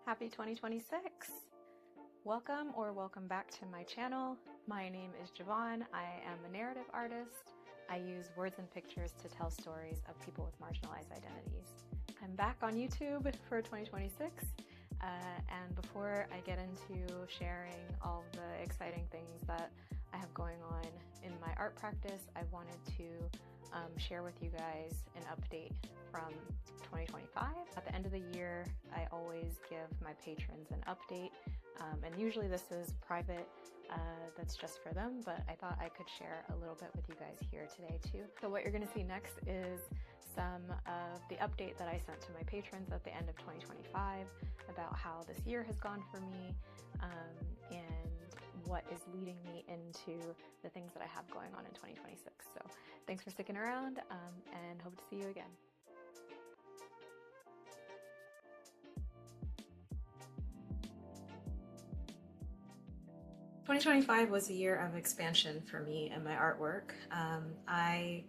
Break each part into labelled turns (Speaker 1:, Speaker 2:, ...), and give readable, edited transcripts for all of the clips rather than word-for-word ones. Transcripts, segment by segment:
Speaker 1: Happy 2026! Welcome or welcome back to my channel. My name is Javon. I am a narrative artist. I use words and pictures to tell stories of people with marginalized identities. I'm back on YouTube for 2026, and before I get into sharing all the exciting things that I have going on in my art practice, I wanted to share with you guys an update from 2025. At the end of the year, I always give my patrons an update, and usually this is private, that's just for them, but I thought I could share a little bit with you guys here today too. So what you're going to see next is some of the update that I sent to my patrons at the end of 2025 about how this year has gone for me, and what is leading me into the things that I have going on in 2026. So thanks for sticking around, and hope to see you again. "2025 was a year of expansion for me and my artwork. I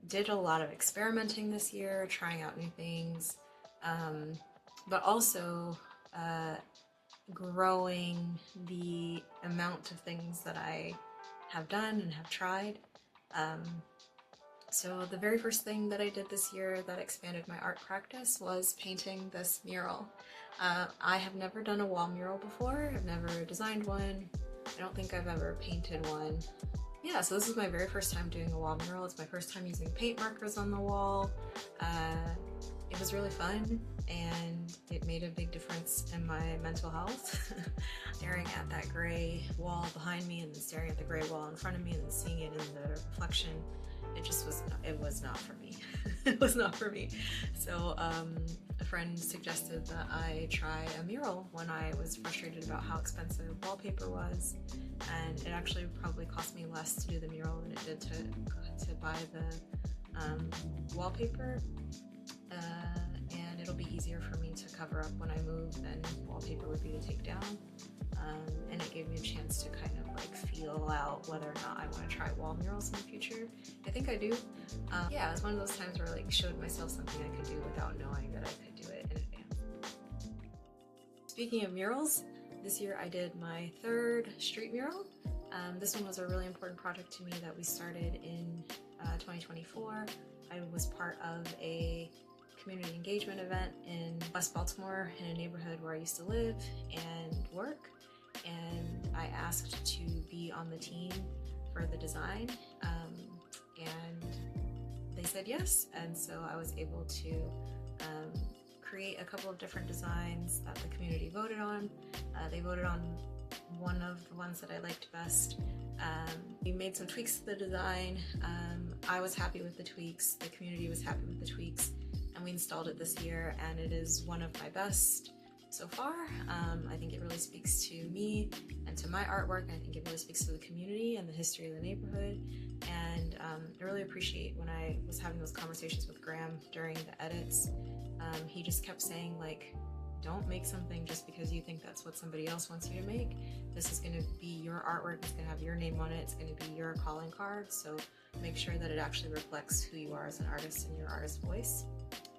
Speaker 1: did a lot of experimenting this year, trying out new things, but also growing the amount of things that I have done and have tried. So the very first thing that I did this year that expanded my art practice was painting this mural. I have never done a wall mural before. I've never designed one. I don't think I've ever painted one. Yeah, so this is my very first time doing a wall mural. It's my first time using paint markers on the wall. It was really fun, and it made a big difference in my mental health. Staring at that gray wall behind me and then staring at the gray wall in front of me and then seeing it in the reflection, it just was not for me. It was not for me. So a friend suggested that I try a mural when I was frustrated about how expensive wallpaper was, and it actually probably cost me less to do the mural than it did to buy the wallpaper. And it'll be easier for me to cover up when I move than wallpaper would be to take down. And it gave me a chance to kind of like feel out whether or not I want to try wall murals in the future. I think I do. Yeah, it was one of those times where I like showed myself something I could do without knowing that I could do it in advance. Speaking of murals, this year I did my third street mural. This one was a really important project to me that we started in 2024. I was part of a community engagement event in West Baltimore in a neighborhood where I used to live and work, and I asked to be on the team for the design, and they said yes, and so I was able to create a couple of different designs that the community voted on. They voted on one of the ones that I liked best. We made some tweaks to the design. I was happy with the tweaks, the community was happy with the tweaks, and we installed it this year, and it is one of my best so far. I think it really speaks to me and to my artwork. I think it really speaks to the community and the history of the neighborhood, and I really appreciate when I was having those conversations with Graham during the edits. He just kept saying, like, don't make something just because you think that's what somebody else wants you to make. This is going to be your artwork, it's going to have your name on it, it's going to be your calling card, so make sure that it actually reflects who you are as an artist and your artist voice.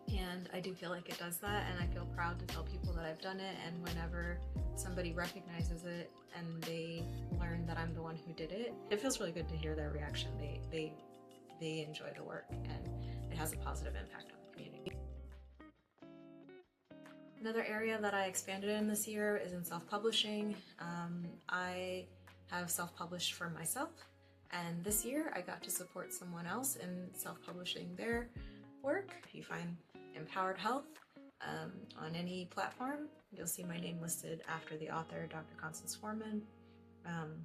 Speaker 1: And I do feel like it does that, and I feel proud to tell people that I've done it, and whenever somebody recognizes it and they learn that I'm the one who did it, it feels really good to hear their reaction. They enjoy the work, and it has a positive impact on the community. Another area that I expanded in this year is in self-publishing. I have self-published for myself, and this year I got to support someone else in self-publishing their work. If you find Empowered Health on any platform, you'll see my name listed after the author, Dr. Constance Foreman. And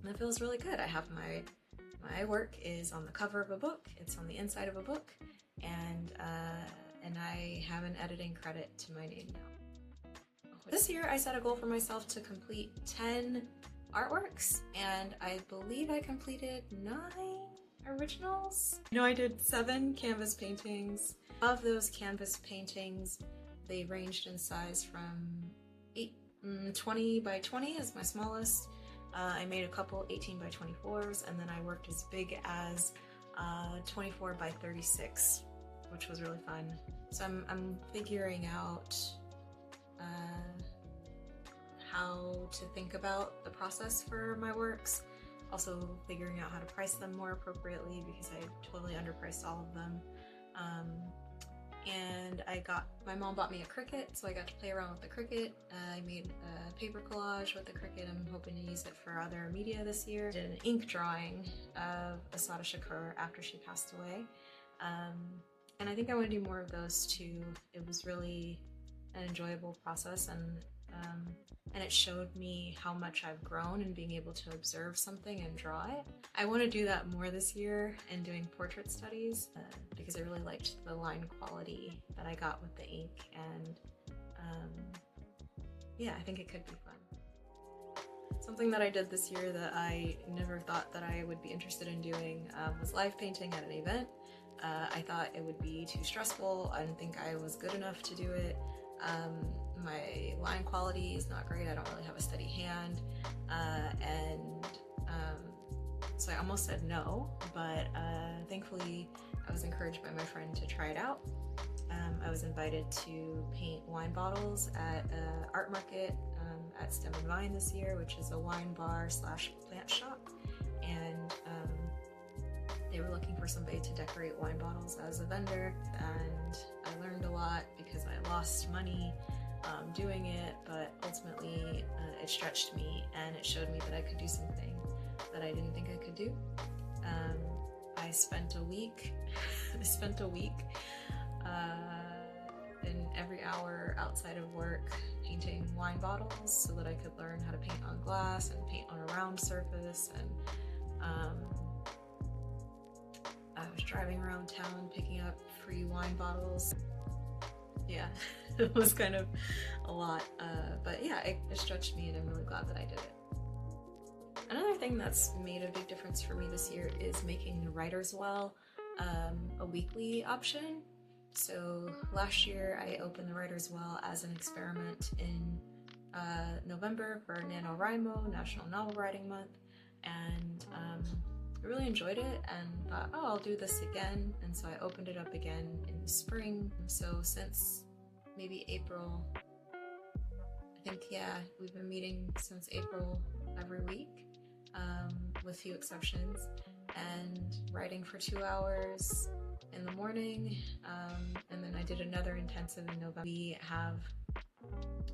Speaker 1: it feels really good. I have my work is on the cover of a book, it's on the inside of a book, and I have an editing credit to my name now. This year I set a goal for myself to complete 10 artworks, and I believe I completed 9 originals. I did 7 canvas paintings. Of those canvas paintings, they ranged in size from 20 by 20 is my smallest. I made a couple 18 by 24s, and then I worked as big as 24 by 36, which was really fun. So I'm figuring out how to think about the process for my works. Also figuring out how to price them more appropriately because I totally underpriced all of them. And my mom bought me a Cricut, so I got to play around with the Cricut. I made a paper collage with the Cricut. I'm hoping to use it for other media this year. Did an ink drawing of Assata Shakur after she passed away. And I think I want to do more of those too. It was really an enjoyable process, and it showed me how much I've grown in being able to observe something and draw it. I want to do that more this year in doing portrait studies because I really liked the line quality that I got with the ink, and yeah, I think it could be fun. Something that I did this year that I never thought that I would be interested in doing was live painting at an event. I thought it would be too stressful. I didn't think I was good enough to do it. My line quality is not great. I don't really have a steady hand, so I almost said no, but thankfully I was encouraged by my friend to try it out. I was invited to paint wine bottles at an art market at Stem and Vine this year, which is a wine bar / plant shop, and they were looking for somebody to decorate wine bottles as a vendor, and I learned a lot because I lost money doing it, but ultimately it stretched me and it showed me that I could do something that I didn't think I could do. I spent a week in every hour outside of work painting wine bottles so that I could learn how to paint on glass and paint on a round surface, and I was driving around town picking up free wine bottles. Yeah, it was kind of a lot, but yeah, it stretched me and I'm really glad that I did it. Another thing that's made a big difference for me this year is making the Writer's Well a weekly option. So last year I opened the Writer's Well as an experiment in November for NaNoWriMo, National Novel Writing Month, and I really enjoyed it and thought, oh, I'll do this again, and so I opened it up again in the spring. So since maybe April, I think, yeah, we've been meeting since April every week, with few exceptions, and writing for 2 hours in the morning, and then I did another intensive in November. We have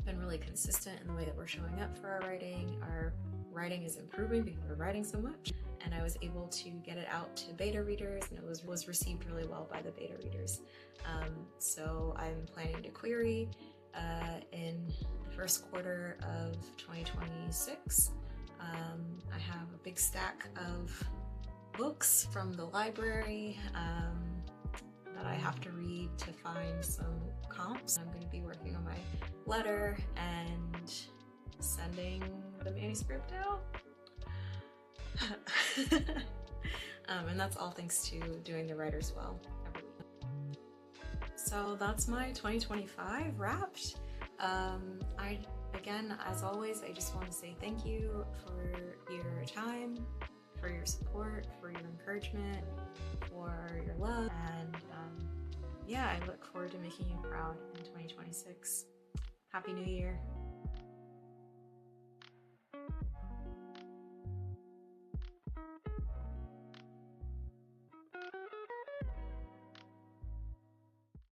Speaker 1: been really consistent in the way that we're showing up for our writing. Our writing is improving because we're writing so much, and I was able to get it out to beta readers, and it was received really well by the beta readers. So I'm planning to query in the first quarter of 2026. I have a big stack of books from the library that I have to read to find some comps. I'm going to be working on my letter and sending the manuscript out. And that's all thanks to doing the Writer's Well every week. So that's my 2025 wrapped. Again, as always, I just want to say thank you for your time, for your support, for your encouragement, for your love, and yeah, I look forward to making you proud in 2026. Happy New Year!